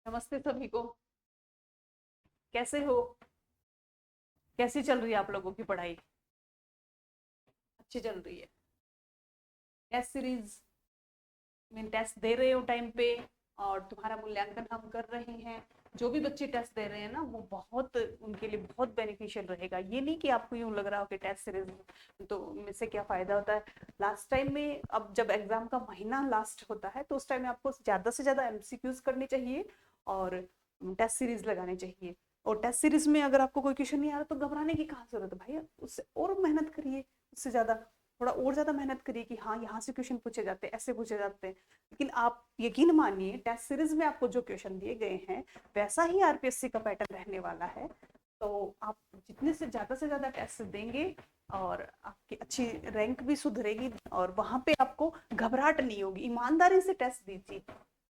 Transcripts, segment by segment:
नमस्ते सभी को। कैसे हो? कैसी चल रही है आप लोगों की पढ़ाई? अच्छी चल रही है। टेस्ट सीरीज में टेस्ट दे रहे हो टाइम पे? और तुम्हारा मूल्यांकन हम कर रहे हैं। जो भी बच्चे टेस्ट दे रहे हैं ना, वो बहुत उनके लिए बहुत बेनिफिशियल रहेगा। ये नहीं कि आपको यूं लग रहा हो कि टेस्ट सीरीज तो में से क्या फायदा होता है। लास्ट टाइम में, अब जब एग्जाम का महीना लास्ट होता है तो उस टाइम में आपको ज्यादा से ज्यादा एमसीक्यूज करनी चाहिए और टेस्ट सीरीज लगानी चाहिए। और टेस्ट सीरीज में अगर आपको कोई क्वेश्चन नहीं आ रहा तो घबराने की कहाँ जरूरत है भाई, उससे और मेहनत करिए। उससे ज्यादा थोड़ा और ज्यादा मेहनत करिए कि हाँ, यहाँ से क्वेश्चन पूछे जाते हैं, ऐसे पूछे जाते हैं। लेकिन आप यकीन मानिए, टेस्ट सीरीज में आपको जो क्वेश्चन दिए गए हैं वैसा ही आरपीएससी का पैटर्न रहने वाला है। तो आप जितने से ज्यादा टेस्ट देंगे और आपकी अच्छी रैंक भी सुधरेगी और वहां पे आपको घबराहट नहीं होगी। ईमानदारी से टेस्ट दीजिए।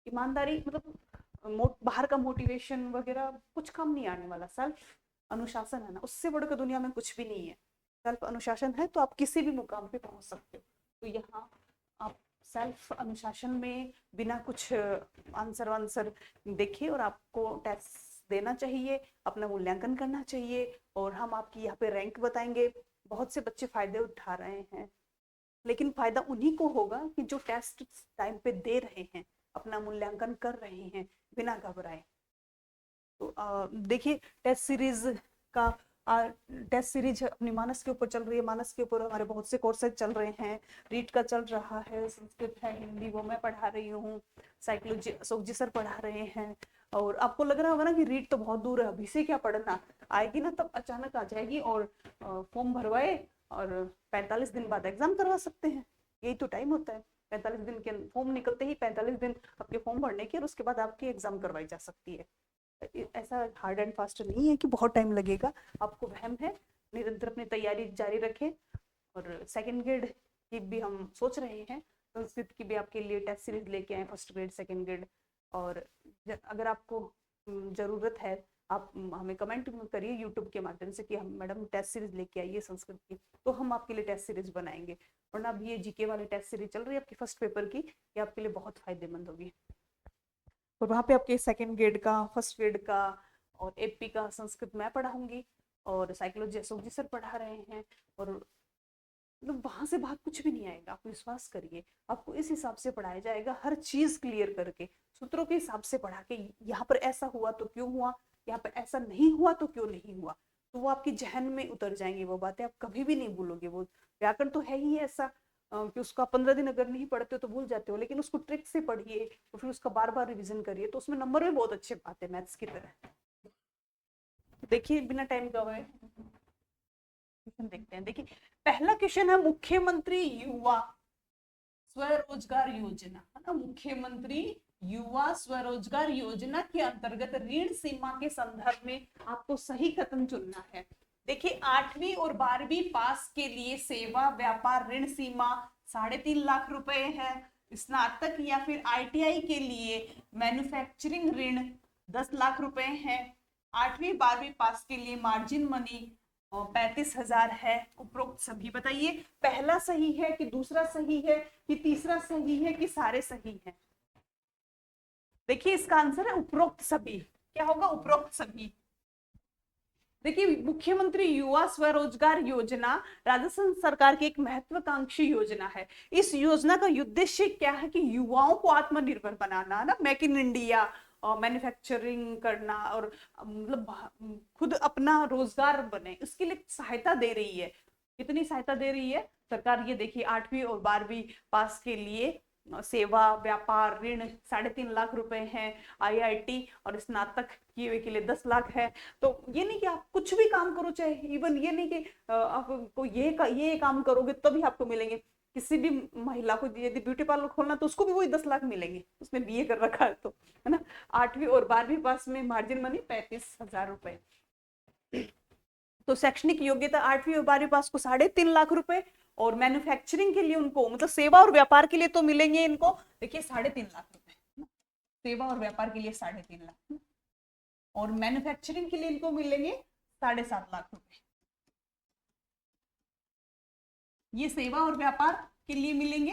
ईमानदारी मतलब बाहर का मोटिवेशन वगैरह कुछ काम नहीं आने वाला। सेल्फ अनुशासन है ना, उससे बढ़कर दुनिया में कुछ भी नहीं है। सेल्फ अनुशासन है तो आप किसी भी मुकाम पे पहुंच सकते हो। तो यहाँ आप सेल्फ अनुशासन में बिना कुछ आंसर वांसर देखे और आपको टेस्ट देना चाहिए, अपना मूल्यांकन करना चाहिए और हम आपकी यहाँ पे रैंक बताएंगे। बहुत से बच्चे फायदे उठा रहे हैं, लेकिन फायदा उन्हीं को होगा कि जो टेस्ट टाइम पे दे रहे हैं, अपना मूल्यांकन कर रहे हैं बिना घबराए। तो देखिए, टेस्ट सीरीज का टेस्ट सीरीज अपनी मानस के ऊपर चल रही है। मानस के ऊपर हमारे बहुत से कोर्सेज चल रहे हैं। रीट का चल रहा है, संस्कृत है, हिंदी वो मैं पढ़ा रही हूँ, साइकोलॉजी अशोक जी सर पढ़ा रहे हैं। और आपको लग रहा होगा ना कि रीट तो बहुत दूर है, अभी से क्या पढ़ना, आएगी ना तब अचानक आ जाएगी। और फॉर्म भरवाए और 45 दिन बाद एग्जाम करवा सकते हैं। यही तो टाइम होता है। 45 दिन के फॉर्म निकलते ही 45 दिन आपके फॉर्म भरने के, और उसके बाद आपकी एग्जाम करवाई जा सकती है। ऐसा हार्ड एंड फास्ट नहीं है कि बहुत टाइम लगेगा। आपको वहम है, निरंतर अपनी तैयारी जारी रखें। और सेकंड ग्रेड की भी हम सोच रहे हैं, संस्कृत की भी आपके लिए टेस्ट सीरीज लेके आए, फर्स्ट ग्रेड सेकंड ग्रेड। और अगर आपको ज़रूरत है, आप हमें कमेंट करिए यूट्यूब के माध्यम से कि हम मैडम टेस्ट सीरीज लेके आइए संस्कृत की, तो हम आपके लिए टेस्ट सीरीज बनाएंगे। वरना अब ये जीके वाली टेस्ट सीरीज चल रही है आपकी फर्स्ट पेपर की, ये आपके लिए बहुत फायदेमंद होगी। और वहाँ पे आपके सेकंड ग्रेड का, फर्स्ट ग्रेड का और एपी का संस्कृत मैं पढ़ाऊंगी और साइकोलॉजी अशोक जी सर पढ़ा रहे हैं। और मतलब वहां से बाहर कुछ भी नहीं आएगा, आप विश्वास करिए। आपको इस हिसाब से पढ़ाया जाएगा, हर चीज क्लियर करके, सूत्रों के हिसाब से पढ़ा के, यहाँ पर ऐसा हुआ तो क्यों हुआ, यहाँ पर ऐसा नहीं हुआ तो क्यों नहीं हुआ। तो वो आपकी जहन में उतर जाएंगी, वो बातें आप कभी भी नहीं भूलोगे। वो व्याकरण तो है ही ऐसा कि उसका 15 दिन अगर नहीं पढ़ते हो तो भूल जाते हो, लेकिन उसको ट्रिक से पढ़िए और फिर उसका बार बार रिविजन करिए, तो उसमें नंबर भी बहुत अच्छे आते हैं मैथ्स की तरह। देखिए, बिना टाइम गवाए क्वेश्चन देखते हैं। देखिए, पहला क्वेश्चन है मुख्यमंत्री युवा स्वरोजगार योजना, है ना। मुख्यमंत्री युवा स्वरोजगार योजना के अंतर्गत ऋण सीमा के संदर्भ में आपको सही कदम चुनना है। देखिए, 8वीं और 12वीं पास के लिए सेवा व्यापार ऋण सीमा 3.5 लाख रुपए है। स्नातक या फिर आईटीआई के लिए मैन्युफैक्चरिंग ऋण 10 लाख रुपए है। 8वीं 12वीं पास के लिए मार्जिन मनी 35,000 है। उपरोक्त सभी बताइए, पहला सही है कि दूसरा सही है कि तीसरा सही है कि सारे सही हैं? देखिए, इसका आंसर है उपरोक्त सभी। क्या होगा? उपरोक्त सभी। देखिए, मुख्यमंत्री युवा स्वरोजगार योजना राजस्थान सरकार की एक महत्वाकांक्षी योजना है। इस योजना का उद्देश्य क्या है कि युवाओं को आत्मनिर्भर बनाना, ना, मेक इन इंडिया और मैन्युफैक्चरिंग करना, और मतलब खुद अपना रोजगार बने, इसके लिए सहायता दे रही है। कितनी सहायता दे रही है सरकार? ये देखिए, 8वीं और 12वीं पास के लिए सेवा व्यापार ऋण 3.5 लाख रुपए हैं। आईआईटी और स्नातक किए हुए के लिए 10 लाख है। तो ये नहीं कि आप कुछ भी काम करो, चाहे इवन ये नहीं कि आपको ये काम करोगे तभी आपको मिलेंगे। किसी भी महिला को यदि ब्यूटी पार्लर खोलना तो उसको भी वही 10 लाख मिलेंगे, उसने बीए कर रखा है तो, है ना। 8वीं और 12वीं पास में मार्जिन मनी 35,000 रुपए। तो शैक्षणिक योग्यता 8वीं और 12वीं पास को 3.5 लाख रुपए, और मैन्युफैक्चरिंग के लिए उनको, मतलब सेवा और व्यापार के लिए तो मिलेंगे इनको, देखिए 3.5 लाख रुपए। सेवा और व्यापार के लिए 3.5 लाख, और मैन्युफैक्चरिंग के लिए इनको मिलेंगे 7.5 लाख रुपए। ये सेवा और व्यापार के लिए मिलेंगे।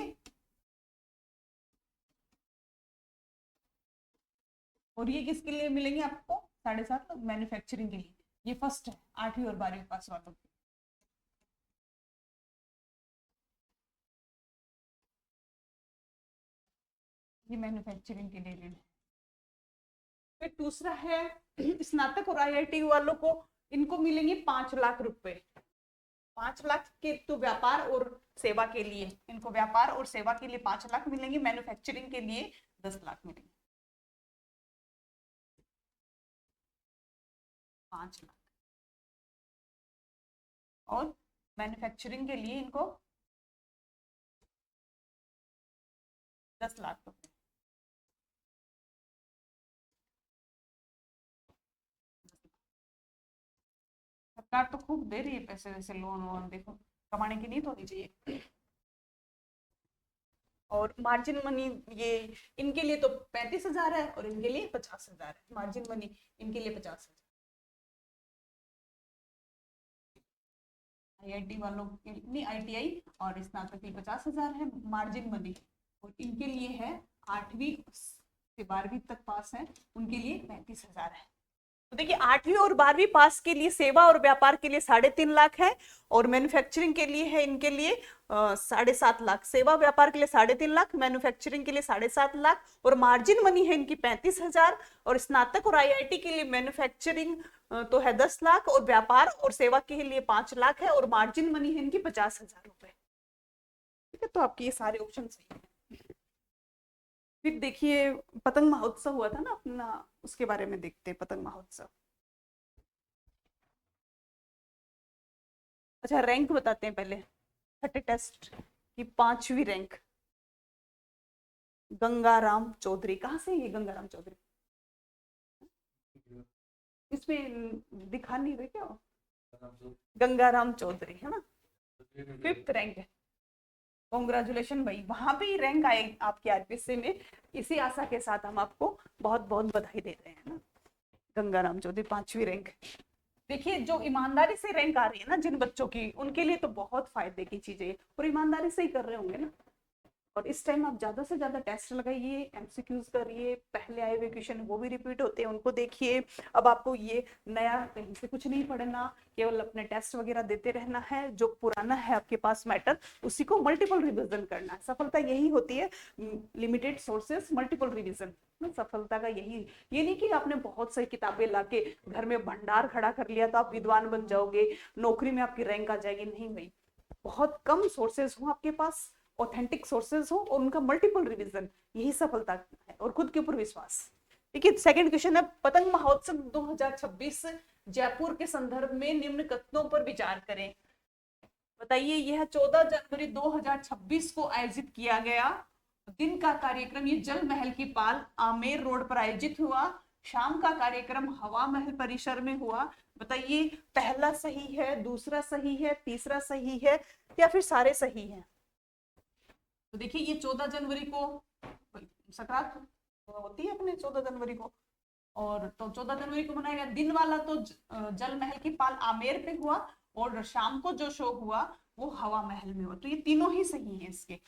और ये किसके लिए मिलेंगे आपको? 7.5 मैन्युफैक्चरिंग के लिए। ये फर्स्ट है 8वीं और 12वीं पास वालों की। ये मैन्युफैक्चरिंग के लिए ऋण है। फिर दूसरा है स्नातक और आईआईटी वालों को, इनको मिलेंगे 5 लाख रुपए। 5 लाख के तो व्यापार और सेवा के लिए, इनको व्यापार और सेवा के लिए 5 लाख मिलेंगे, मैन्युफैक्चरिंग के लिए 10 लाख मिलेंगे। 5 लाख। और मैन्युफैक्चरिंग के लिए इनको 10 लाख रुपए। सरकार तो खूब दे रही है पैसे वैसे, लोन वोन देखो, कमाने की नीड होनी चाहिए। और मार्जिन मनी ये इनके लिए तो 35,000 है और इनके लिए 50,000 है। मार्जिन मनी इनके लिए 50,000। आईआईटी वालों के लिए, आईटीआई और स्नातक के लिए 50,000 है मार्जिन मनी, और इनके लिए है 8वीं से 12वीं तक पास है, उनके लिए 35,000 है। तो देखिए 8वीं और 12वीं पास के लिए सेवा और व्यापार के लिए 3.5 लाख है, और मैन्युफैक्चरिंग के लिए है इनके लिए 7.5 लाख। सेवा व्यापार के लिए 3.5 लाख, मैन्युफैक्चरिंग के लिए 7.5 लाख, और मार्जिन मनी है इनकी 35,000। और स्नातक और आईआईटी के लिए मैन्युफैक्चरिंग तो है 10 लाख, और व्यापार और सेवा के लिए 5 लाख है, और मार्जिन मनी है इनकी 50,000 रुपए। ठीक है, तो आपके ये सारे ऑप्शन सही है। फिर देखिए पतंग महोत्सव हुआ था ना अपना, उसके बारे में देखते हैं। पतंग महोत्सव, अच्छा रैंक बताते हैं पहले। छठे टेस्ट की 5वीं रैंक गंगाराम चौधरी। कहाँ से ये गंगाराम चौधरी? इसमें दिखा नहीं रहे क्या? गंगाराम चौधरी है ना, 5th रैंक है। कॉन्ग्रेचुलेशन भाई, वहां पे ही रैंक आए आपके आरपीएससी में। इसी आशा के साथ हम आपको बहुत बहुत बधाई दे रहे हैं ना। गंगाराम चौधरी 5वीं रैंक। देखिए जो ईमानदारी से रैंक आ रही है ना जिन बच्चों की, उनके लिए तो बहुत फायदे की चीज है, और ईमानदारी से ही कर रहे होंगे ना। और इस टाइम आप ज्यादा से ज्यादा टेस्ट लगाइए, एमसीक्यूज करिए, पहले आए हुए क्वेश्चन वो भी रिपीट होते हैं उनको देखिए। अब आपको ये नया कहीं से कुछ नहीं पढ़ना, केवल अपने टेस्ट वगैरह देते रहना है। जो पुराना है आपके पास मैटर, उसी को मल्टीपल रिविजन करना है। सफलता यही होती है, लिमिटेड सोर्सेस मल्टीपल रिविजन। सफलता का यही, ये नहीं कि आपने बहुत सारी किताबें लाके घर में भंडार खड़ा कर लिया तो आप विद्वान बन जाओगे, नौकरी में आपकी रैंक आ जाएगी। नहीं भाई, बहुत कम सोर्सेज हो आपके पास, ऑथेंटिक सोर्सेज हो, और उनका मल्टीपल रिवीजन, यही सफलता है। और खुद के ऊपर विश्वास। देखिए सेकंड क्वेश्चन है, पतंग महोत्सव 2026 जयपुर के संदर्भ में निम्न कथनों पर विचार करें। बताइए, यह 14 जनवरी 2026 को आयोजित किया गया। दिन का कार्यक्रम ये जल महल की पाल आमेर रोड पर आयोजित हुआ। शाम का कार्यक्रम हवा महल परिसर में हुआ। बताइए पहला सही है, दूसरा सही है, तीसरा सही है, या फिर सारे सही हैं? तो देखिए ये 14 जनवरी को संक्रांत होती है अपने 14 जनवरी को, और तो 14 जनवरी को मनाया गया। दिन वाला तो जल महल की पाल आमेर पे हुआ, और शाम को जो शो हुआ वो हवा महल में हुआ। तो ये तीनों ही सही है इसके।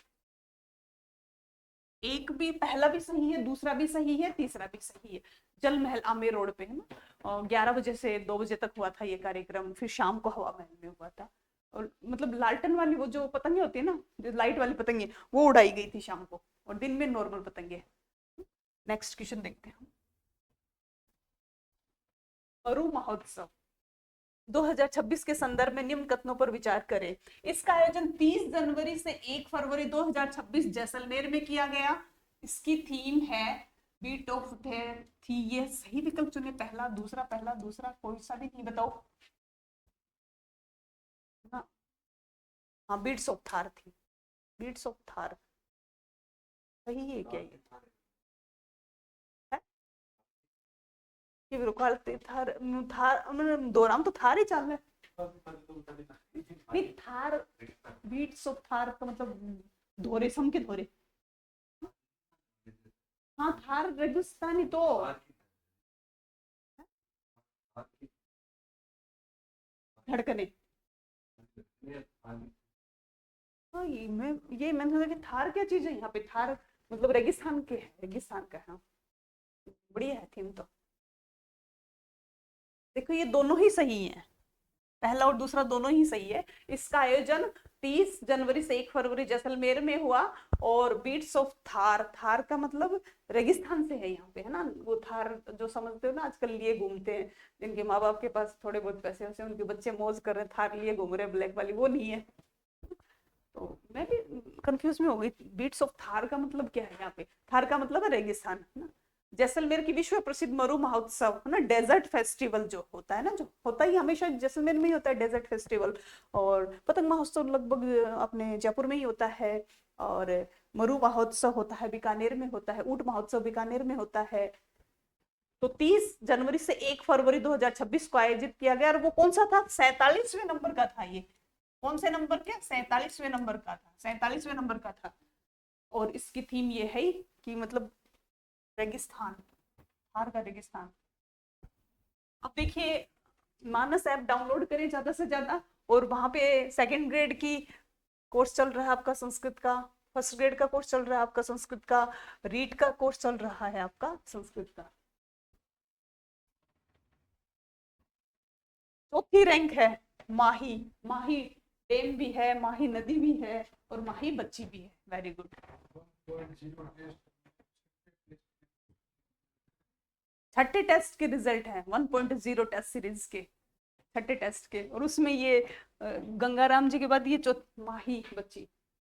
एक भी, पहला भी सही है, दूसरा भी सही है, तीसरा भी सही है। जल महल आमेर रोड पे है ना, और 11 बजे से 2 बजे तक हुआ था ये कार्यक्रम। फिर शाम को हवा महल में हुआ था। और मतलब लालटन वाली वो जो पतंगे होती है ना, जो लाइट वाली पतंगे, वो उड़ाई गई थी शाम को, और दिन में नॉर्मल पतंगे। नेक्स्ट क्वेश्चन देखते हैं। मरु महोत्सव 2026 के संदर्भ में निम्न कथनों पर विचार करें। इसका आयोजन 30 जनवरी से 1 फरवरी 2026 जैसलमेर में किया गया। इसकी थीम है बीट ऑफ थी। ये सही विकल्प चुने, पहला दूसरा, पहला दूसरा, कोई सा भी नहीं, बताओ। हाँ, हाँ बीट्स ऑफ थार थी। बीट्स ऑफ थार सही है क्या ये? है ये रुकाल थार, थार मतलब दो नाम तो थार ही चल रहा है। नहीं थार, बीट्स ऑफ थार का मतलब धोरे, सम के धोरे। हाँ थार रेगिस्तानी तो धड़कने। हाँ ये मैंने सोचा कि थार क्या चीज है यहाँ पे। थार मतलब रेगिस्तान के है, रेगिस्तान का है। बढ़िया है थीम तो। देखो ये दोनों ही सही है, पहला और दूसरा दोनों ही सही है। इसका आयोजन 30 जनवरी से 1 फरवरी जैसलमेर में हुआ। और बीट्स ऑफ थार, थार का मतलब रेगिस्तान से है यहाँ पे, है ना। वो थार जो समझते हो ना, आजकल लिए घूमते हैं, जिनके माँ बाप के पास थोड़े बहुत पैसे वैसे, उनके बच्चे मौज कर रहे हैं, थार लिए घूम रहे हैं ब्लैक वाली, वो नहीं है। तो मैं भी कंफ्यूज में हो गई, बीट्स ऑफ थार का मतलब क्या है यहाँ पे। थार का मतलब है रेगिस्तान, है ना। जैसलमेर की विश्व प्रसिद्ध मरु महोत्सव, है ना, डेजर्ट फेस्टिवल जो होता है ना, जो होता ही हमेशा जैसलमेर में ही होता है डेजर्ट फेस्टिवल। और पतंग महोत्सव लगभग अपने जयपुर में ही होता है। और मरु महोत्सव होता है बीकानेर में होता है, ऊंट महोत्सव बीकानेर में होता है। तो 30 जनवरी से 1 फरवरी 2026 को आयोजित किया गया। और वो कौन सा था, 47वें नंबर का था ये। कौन से नंबर के, 47वें नंबर का था, 47वें नंबर का था। और इसकी थीम ये है कि मतलब रेगिस्तान, थार का रेगिस्तान। अब देखिए, मानस ऐप डाउनलोड करें ज्यादा से ज्यादा, और वहां पे सेकंड ग्रेड की कोर्स चल रहा है आपका संस्कृत का, फर्स्ट ग्रेड का कोर्स चल रहा है आपका संस्कृत का, रीड का कोर्स चल रहा है आपका संस्कृत का। चौथी रैंक है माही, माही डैम भी है, माही नदी भी है, और माही बच्ची भी है। Very good. छठे टेस्ट के रिजल्ट है, 1.0 टेस्ट सीरीज के, छठे टेस्ट के। और उसमें ये गंगाराम जी के बाद ये माही बच्ची।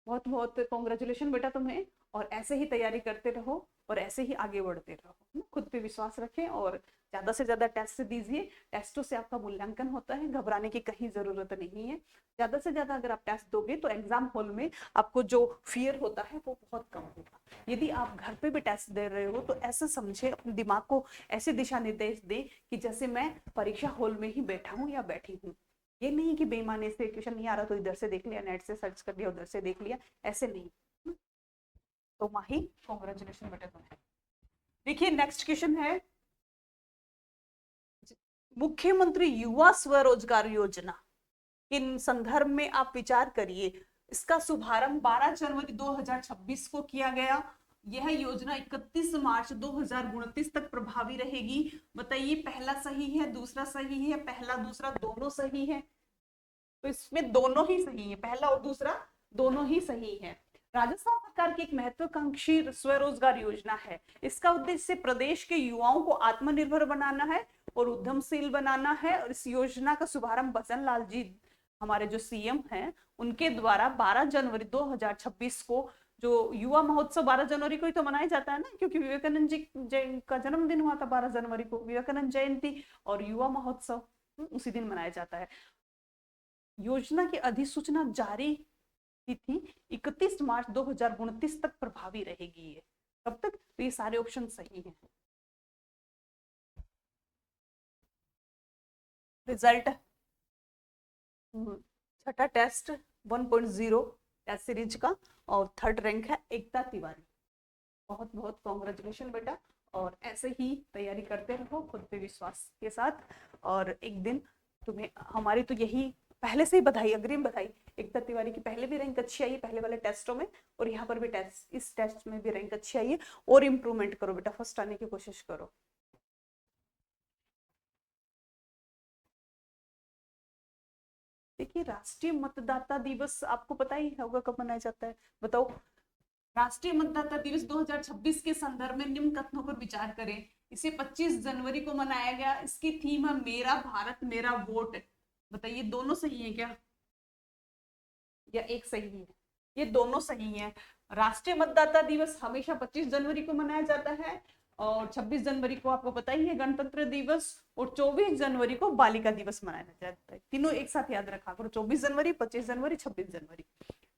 बहुत बहुत कॉन्ग्रेचुलेशन बेटा तुम्हें। और ऐसे ही तैयारी करते रहो, और ऐसे ही आगे बढ़ते रहो, खुद पे विश्वास रखें, और ज्यादा से ज्यादा टेस्ट दीजिए। टेस्टों से आपका मूल्यांकन होता है, घबराने की कहीं जरूरत नहीं है। ज्यादा से ज्यादा अगर आप टेस्ट दोगे तो एग्जाम हॉल में आपको जो फियर होता है वो बहुत कम होगा। यदि आप घर पे भी टेस्ट दे रहे हो तो ऐसा समझे, अपने दिमाग को ऐसे दिशा निर्देश दें कि जैसे मैं परीक्षा हॉल में ही बैठा हूँ या बैठी हूँ। ये नहीं कि बेईमानी से क्वेश्चन नहीं आ रहा तो इधर से देख लिया, नेट से सर्च कर लिया, उधर से देख लिया, ऐसे नहीं। तो माही कॉन्ग्रेचुलेशन बेटा तुम्हें। देखिए नेक्स्ट क्वेश्चन है, मुख्यमंत्री युवा स्वरोजगार योजना किन संदर्भ में आप विचार करिए। इसका शुभारंभ 12 जनवरी 2026 को किया गया। यह योजना 31 मार्च 2029 तक प्रभावी रहेगी। बताइए पहला सही है, दूसरा सही है, पहला दूसरा दोनों सही है। तो इसमें दोनों ही सही है, पहला और दूसरा दोनों ही सही है। राजस्थान सरकार की एक महत्वाकांक्षी स्वरोजगार योजना है। इसका उद्देश्य प्रदेश के युवाओं को आत्मनिर्भर बनाना है और उद्यमशील बनाना है। और इस योजना का शुभारंभ भजन लाल जी, हमारे जो सीएम हैं, उनके द्वारा 12 जनवरी 2026 को, जो युवा महोत्सव 12 जनवरी को ही तो मनाया जाता है ना, क्योंकि विवेकानंद जी का जन्मदिन हुआ था 12 जनवरी को, विवेकानंद जयंती, और युवा महोत्सव उसी दिन मनाया जाता है। योजना की अधिसूचना जारी की थी 31 मार्च 2029 तक प्रभावी रहेगी ये। कब तक, तो ये सारे ऑप्शन सही हैं। रिजल्ट, छठा टेस्ट 1.0 टेस्ट सीरीज का, और थर्ड रैंक है एकता तिवारी। बहुत बहुत कॉन्ग्रेचुलेशन बेटा। और ऐसे ही तैयारी करते रहो खुद पे विश्वास के साथ, और एक दिन तुम्हें, हमारी तो यही पहले से ही बधाई, अग्रिम बधाई। एकता तिवारी की पहले भी रैंक अच्छी आई है पहले वाले टेस्टों में, और यहाँ पर भी टेस्ट, इस टेस्ट में भी रैंक अच्छी आई है। और इम्प्रूवमेंट करो बेटा, फर्स्ट आने की कोशिश करो। देखिए राष्ट्रीय मतदाता दिवस आपको पता ही होगा कब मनाया जाता है, बताओ। राष्ट्रीय मतदाता दिवस 2026 के संदर्भ में निम्न कथनों पर विचार करें। इसे 25 जनवरी को मनाया गया। इसकी थीम है मेरा भारत मेरा वोट। बताइए दोनों सही है क्या, या एक सही है। ये दोनों सही है। राष्ट्रीय मतदाता दिवस हमेशा 25 जनवरी को मनाया जाता है, और 26 जनवरी को आपको पता ही है गणतंत्र दिवस, और 24 जनवरी को बालिका दिवस मनाया जाता है। तीनों एक साथ याद रखा करो, 24 जनवरी, 25 जनवरी, 26 जनवरी।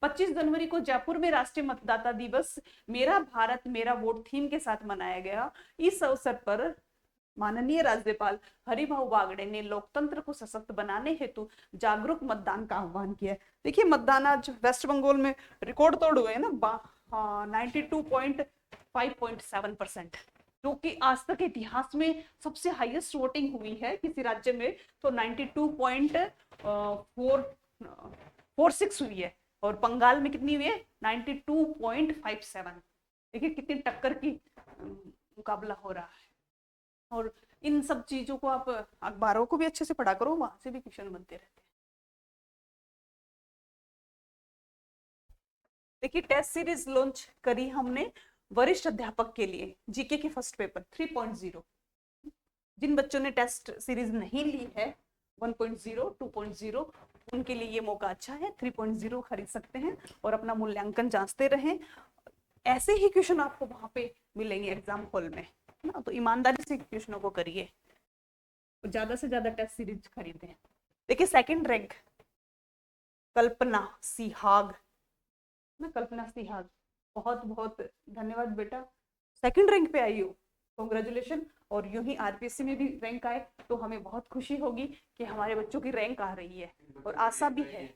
25 जनवरी को जयपुर में राष्ट्रीय मतदाता दिवस मेरा भारत मेरा वोट थीम के साथ मनाया गया। इस अवसर पर माननीय राज्यपाल हरिभाऊ बागड़े ने लोकतंत्र को सशक्त बनाने हेतु जागरूक मतदान का आह्वान किया। देखिए मतदान आज वेस्ट बंगाल में रिकॉर्ड तोड़ हुए हैं ना, 92.5.7%, जो कि आज तक इतिहास में सबसे हाईएस्ट वोटिंग हुई है किसी राज्य में, तो 92.46 हुई है। और बंगाल में कितनी हुई है, 92.57। देखिए कितनी टक्कर की मुकाबला हो रहा है। और इन सब चीजों को आप अखबारों को भी अच्छे से पढ़ा करो, वहां से भी क्वेश्चन बनते रहते हैं। देखिए टेस्ट सीरीज लॉन्च करी हमने वरिष्ठ अध्यापक के लिए, जीके के फर्स्ट पेपर 3.0। जिन बच्चों ने टेस्ट सीरीज नहीं ली है 1.0 2.0 उनके लिए ये मौका अच्छा है, 3.0 खरीद सकते हैं और अपना मूल्यांकन जांचते रहें। ऐसे ही क्वेश्चन आपको वहां पे मिलेंगे एग्जाम हॉल में ना, तो ईमानदारी से क्वेश्चनों को करिए, ज्यादा से ज्यादा टेस्ट सीरीज खरीदें। देखिए सेकंड रैंक कल्पना सिहाग ना, कल्पना सिहाग, बहुत बहुत धन्यवाद बेटा, सेकंड रैंक पे आई हो, कॉन्ग्रेचुलेशन। और यूं ही आरपीएससी में भी रैंक आए तो हमें बहुत खुशी होगी कि हमारे बच्चों की रैंक आ रही है, और आशा भी है।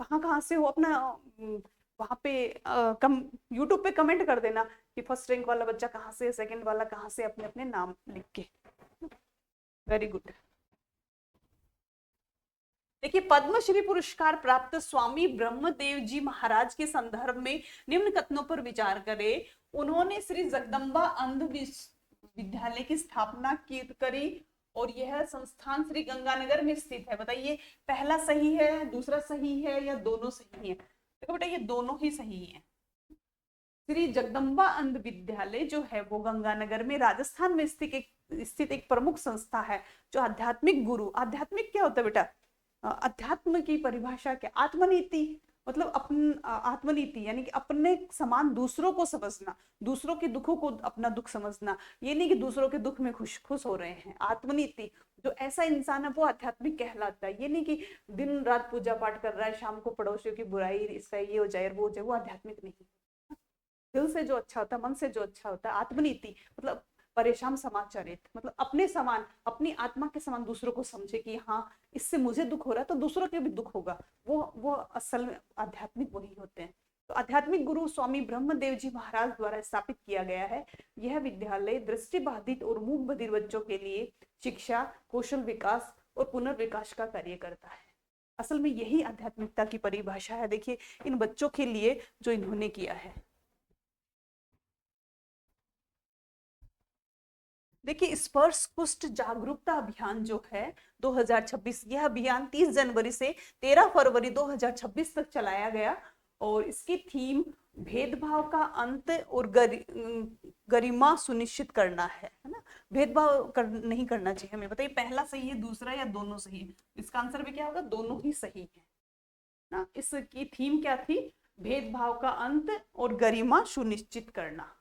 कहाँ कहाँ से हो अपना वहां पे यूट्यूब पे कमेंट कर देना कि फर्स्ट रैंक वाला बच्चा कहाँ से है, सेकंड वाला कहाँ से, अपने अपने नाम लिख के। Very good. देखिए पद्मश्री पुरस्कार प्राप्त स्वामी ब्रह्मदेव जी महाराज के संदर्भ में निम्न कथनों पर विचार करें। उन्होंने श्री जगदम्बा अंध विद्यालय की स्थापना करी और यह संस्थान श्री गंगानगर में स्थित है। बताइए पहला सही है, दूसरा सही है, या दोनों सही है? देखो बेटा ये दोनों ही सही है। श्री जगदम्बा अंध विद्यालय जो है वो गंगानगर में राजस्थान में स्थित एक प्रमुख संस्था है जो आध्यात्मिक गुरु, आध्यात्मिक क्या होता है बेटा? अध्यात्म की परिभाषा क्या? आत्मनीति, मतलब आत्मनीति यानी कि अपने समान दूसरों को समझना, दूसरों के दुखों को अपना दुख समझना, ये नहीं कि दूसरों के दुख में खुश खुश हो रहे हैं। आत्मनीति, जो ऐसा इंसान है वो आध्यात्मिक कहलाता है। ये नहीं कि दिन रात पूजा पाठ कर रहा है, शाम को पड़ोसियों की बुराई, इसका ये हो जाए वो हो जाए, वो आध्यात्मिक नहीं। दिल से जो अच्छा होता है, मन से जो अच्छा होता है, आत्मनीति मतलब परेशान समाचरित, मतलब अपने समान, अपनी आत्मा के समान दूसरों को समझे कि हाँ इससे मुझे दुख हो रहा है तो दूसरों के भी दुख होगा, वो असल में आध्यात्मिक वही होते हैं। तो आध्यात्मिक गुरु स्वामी ब्रह्मदेव जी महाराज द्वारा स्थापित किया गया है। यह विद्यालय दृष्टिबाधित और मूक बधिर बच्चों के लिए शिक्षा, कौशल विकास और पुनर्विकास का कार्य करता है। असल में यही आध्यात्मिकता की परिभाषा है। देखिए इन बच्चों के लिए जो इन्होंने किया है। देखिए स्पर्श कुष्ठ जागरूकता अभियान जो है 2026, यह अभियान 30 जनवरी से 13 फरवरी 2026 तक चलाया गया और इसकी थीम भेदभाव का अंत और गरिमा सुनिश्चित करना है ना। भेदभाव नहीं करना चाहिए हमें। बताइए पहला सही है, दूसरा, या दोनों सही है? इसका आंसर भी क्या होगा? दोनों ही सही है ना। इसकी थीम क्या थी? भेदभाव का अंत और गरिमा सुनिश्चित करना।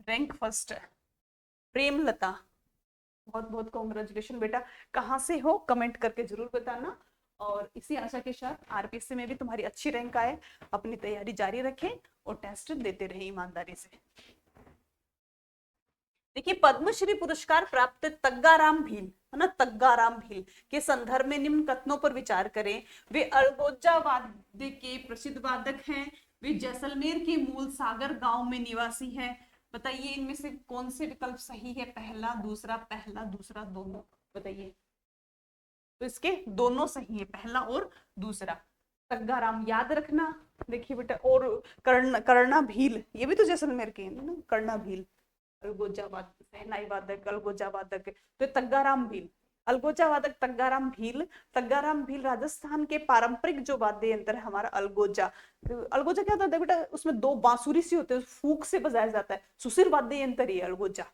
रैंक फर्स्ट है प्रेमलता, बहुत बहुत कॉन्ग्रेचुलेशन बेटा। कहाँ से हो कमेंट करके जरूर बताना, और इसी आशा के साथ आरपीएससी में भी तुम्हारी अच्छी रैंक आए। अपनी तैयारी जारी रखें और टेस्ट देते रहे ईमानदारी से। देखिए पद्मश्री पुरस्कार प्राप्त तग्गाराम भील है ना, तग्गाराम भील के संदर्भ में निम्न कथनों पर विचार करें। वे अल्गोजा वाद्य के प्रसिद्ध वादक हैं। वे जैसलमेर के मूल सागर गांव में निवासी हैं। बताइए इनमें से कौन से विकल्प सही है? पहला दूसरा दोनों, बताइए। तो इसके दोनों सही है, पहला और दूसरा। तग्गाराम याद रखना। देखिए बेटा, और कर्णा भील, ये भी तो जैसलमेर के हैं ना, कर्णा भील, अलगोजा वादक, शहनाई वादक, अलगोजा वादक। तो तग्गाराम भील, अलगोजा वादक तग्गाराम भील। तग्गाराम भील राजस्थान के पारंपरिक जो वाद्य यंत्र है हमारा अलगोजा। अलगोजा क्या होता है बेटा? उसमें दो बांसुरी सी होते हैं, फूक से बजाया जाता है, सुशील वाद्य यंत्र ही अलगोजा।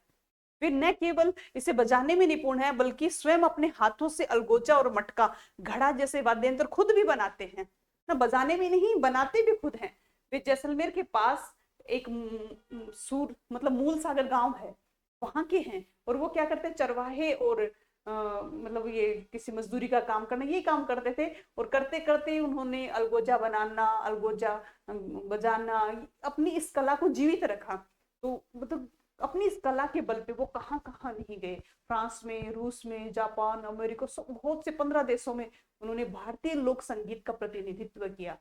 वे न केवल इसे बजाने में निपुण है बल्कि स्वयं अपने हाथों से अलगोजा और मटका, घड़ा जैसे वाद्य यंत्र खुद भी बनाते हैं ना। बजाने में नहीं, बनाते भी खुद हैं। वे जैसलमेर के पास एक सूर मतलब मूल सागर गांव है, वहां के हैं। और वो क्या करते हैं? चरवाहे और मतलब ये किसी मजदूरी का काम करना, ये काम करते थे। और करते करते उन्होंने अलगोजा बनाना, अलगोजा बजाना, अपनी इस कला को जीवित रखा। तो मतलब अपनी इस कला के बल पे वो कहाँ कहाँ नहीं गए। फ्रांस में, रूस में, जापान, अमेरिका, बहुत से 15 देशों में उन्होंने भारतीय लोक संगीत का प्रतिनिधित्व किया।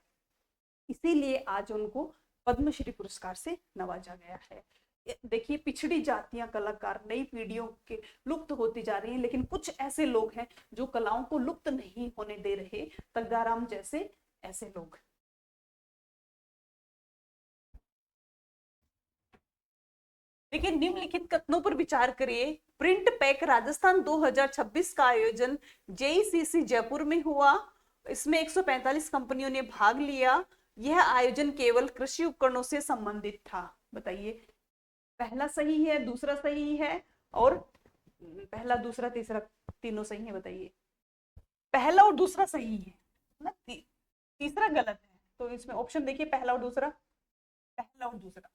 इसीलिए आज उनको पद्मश्री पुरस्कार से नवाजा गया है। देखिए पिछड़ी जातियां, कलाकार नई पीढ़ियों के लुप्त होती जा रही हैं, लेकिन कुछ ऐसे लोग हैं जो कलाओं को लुप्त नहीं होने दे रहे, तग्गाराम जैसे ऐसे लोग। देखिए, निम्नलिखित कथनों पर विचार करिए। प्रिंट पैक राजस्थान 2026 का आयोजन जेईसीसी जयपुर में हुआ। इसमें 145 कंपनियों ने भाग लिया। यह आयोजन केवल कृषि उपकरणों से संबंधित था। बताइए, पहला सही है, दूसरा सही है, और पहला, दूसरा, तीसरा, तीनों सही है। बताइए, पहला और दूसरा सही है ना, तीसरा गलत है। तो इसमें ऑप्शन देखिए, पहला और दूसरा, पहला और दूसरा,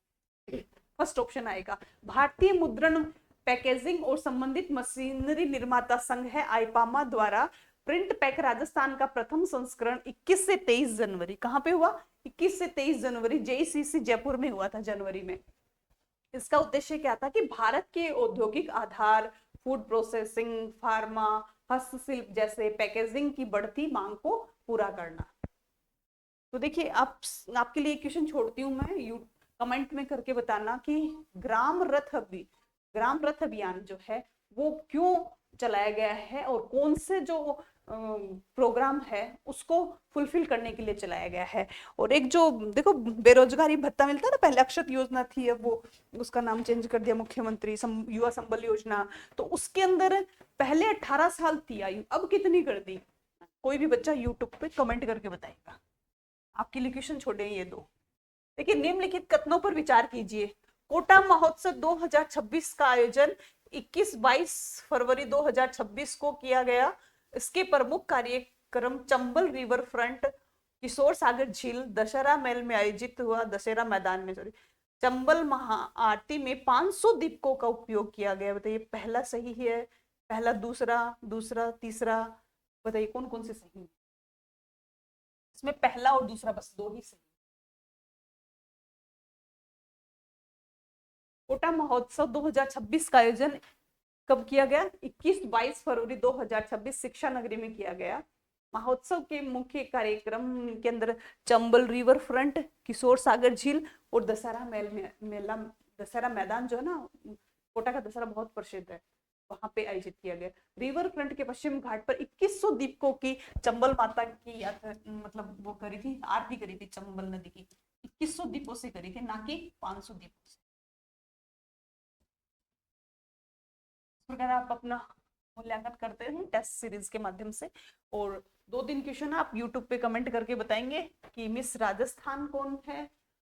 फर्स्ट ऑप्शन आएगा। भारतीय मुद्रण, पैकेजिंग और संबंधित मशीनरी निर्माता संघ है आईपामा द्वारा प्रिंट पैक राजस्थान का प्रथम संस्करण 21 से 23 जनवरी, कहां पे हुआ? 21 से 23 जनवरी जेईसीसी जयपुर में हुआ था, जनवरी में। इसका उद्देश्य क्या था कि भारत के औद्योगिक आधार, फूड प्रोसेसिंग, फार्मा, हस्तशिल्प जैसे पैकेजिंग की बढ़ती मांग को पूरा करना। तो देखिए, आपके लिए क्वेश्चन छोड़ती हूँ मैं, कमेंट में करके बताना कि ग्राम रथ अभियान जो है वो क्यों चलाया गया है और कौन से जो प्रोग्राम है उसको फुलफिल करने के लिए चलाया गया है। और एक जो देखो बेरोजगारी भत्ता मिलता है ना, पहले अक्षत योजना थी, अब वो उसका नाम चेंज कर दिया मुख्यमंत्री, युवा संबल योजना। तो उसके अंदर पहले 18 साल थी आयु, अब कितनी कर दी? कोई भी बच्चा यूट्यूब पे कमेंट करके बताएगा। आपके लिए क्वेश्चन छोड़े ये दो। देखिए, निम्नलिखित कथनों पर विचार कीजिए। कोटा महोत्सव 2026 का आयोजन 21-22 फरवरी 2026 को किया गया। इसके प्रमुख कार्यक्रम चंबल रिवर फ्रंट, किशोर सागर झील, दशहरा मेल में आयोजित हुआ। दशहरा मैदान में, सॉरी, चंबल महा आरती में 500 दीपकों का उपयोग किया गया। बताइए, पहला सही है, पहला, दूसरा, तीसरा, बताइए कौन कौन से सही है? इसमें पहला और दूसरा बस दो ही सही। कोटा महोत्सव 2026 का आयोजन कब किया गया? 21-22 फरवरी 2026 शिक्षा नगरी में किया गया। महोत्सव के मुख्य कार्यक्रम के अंदर चंबल रिवर फ्रंट, किशोर सागर झील और दशहरा मेला, दशहरा मैदान जो है ना, कोटा का दशहरा बहुत प्रसिद्ध है, वहां पे आयोजित किया गया। रिवर फ्रंट के पश्चिम घाट पर 2100 दीपकों की चंबल माता की मतलब वो करी थी, आरती करी थी चंबल नदी की। 2100 दीपों से करी थी, ना कि 500 दीपों से। प्रकार आप अपना मूल्यांकन करते हैं टेस्ट सीरीज के माध्यम से। और 2-3 क्वेश्चन आप यूट्यूब पे कमेंट करके बताएंगे कि मिस राजस्थान कौन है,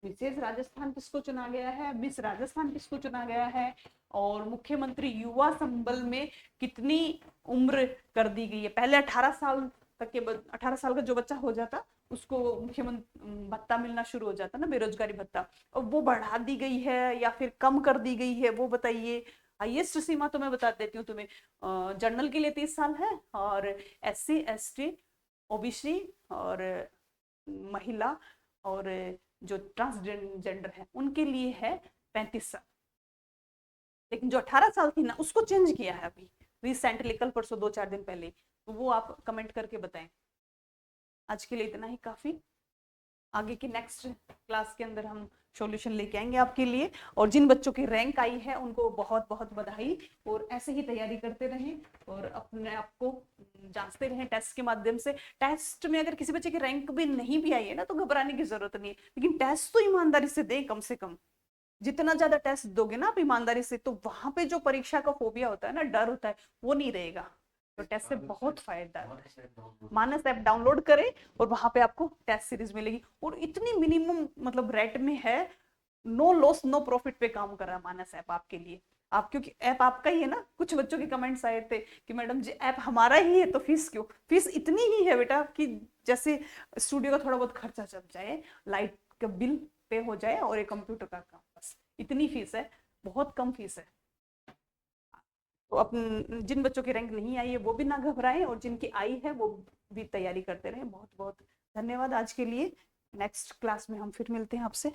मिसेज राजस्थान किसको चुना गया है, मिस राजस्थान किसको चुना गया है, और मुख्यमंत्री युवा संबल में कितनी उम्र कर दी गई है। पहले 18 साल तक के 18 साल का जो बच्चा हो जाता उसको मुख्यमंत्री भत्ता मिलना शुरू हो जाता ना, बेरोजगारी भत्ता, और वो बढ़ा दी गई है या फिर कम कर दी गई है, वो बताइए। हाईएस्ट सीमा तो मैं बता देती हूँ तुम्हें, जनरल के लिए 30 साल है, और SC ST OBC और महिला और जो ट्रांसजेंडर है उनके लिए है 35 साल। लेकिन जो 18 साल थी ना उसको चेंज किया है अभी रिसेंटली, कल परसों 2-4 दिन पहले। तो वो आप कमेंट करके बताएं। आज के लिए इतना ही काफी। आगे की नेक्स्ट क्लास के अंदर हम सॉल्यूशन लेके आएंगे आपके लिए। और जिन बच्चों की रैंक आई है उनको बहुत बहुत बधाई, और ऐसे ही तैयारी करते रहें और अपने आप को जांचते रहें टेस्ट के माध्यम से। टेस्ट में अगर किसी बच्चे की रैंक भी नहीं भी आई है ना तो घबराने की जरूरत नहीं है, लेकिन टेस्ट तो ईमानदारी से दें कम से कम। जितना ज्यादा टेस्ट दोगे ना आप ईमानदारी से, तो वहां पे जो परीक्षा का फोबिया होता है ना, डर होता है, वो नहीं रहेगा। तो टेस्ट से बहुत फायदा है। मानस ऐप डाउनलोड करें और वहां पे आपको टेस्ट सीरीज मिलेगी, और इतनी मिनिमम मतलब रेट में है, नो लॉस नो प्रॉफिट पे काम कर रहा है मानस ऐप आपके लिए। आप, क्योंकि ऐप आपका ही है ना। कुछ बच्चों के कमेंट्स आए थे कि मैडम जी ऐप हमारा ही है तो फीस क्यों? फीस इतनी ही है बेटा कि जैसे स्टूडियो का थोड़ा बहुत खर्चा चल जाए, लाइट का बिल पे हो जाए और एक कंप्यूटर का काम, बस इतनी फीस है, बहुत कम फीस है। तो अपन जिन बच्चों की रैंक नहीं आई है वो भी ना घबराएं, और जिनकी आई है वो भी तैयारी करते रहें। बहुत बहुत धन्यवाद आज के लिए। नेक्स्ट क्लास में हम फिर मिलते हैं आपसे।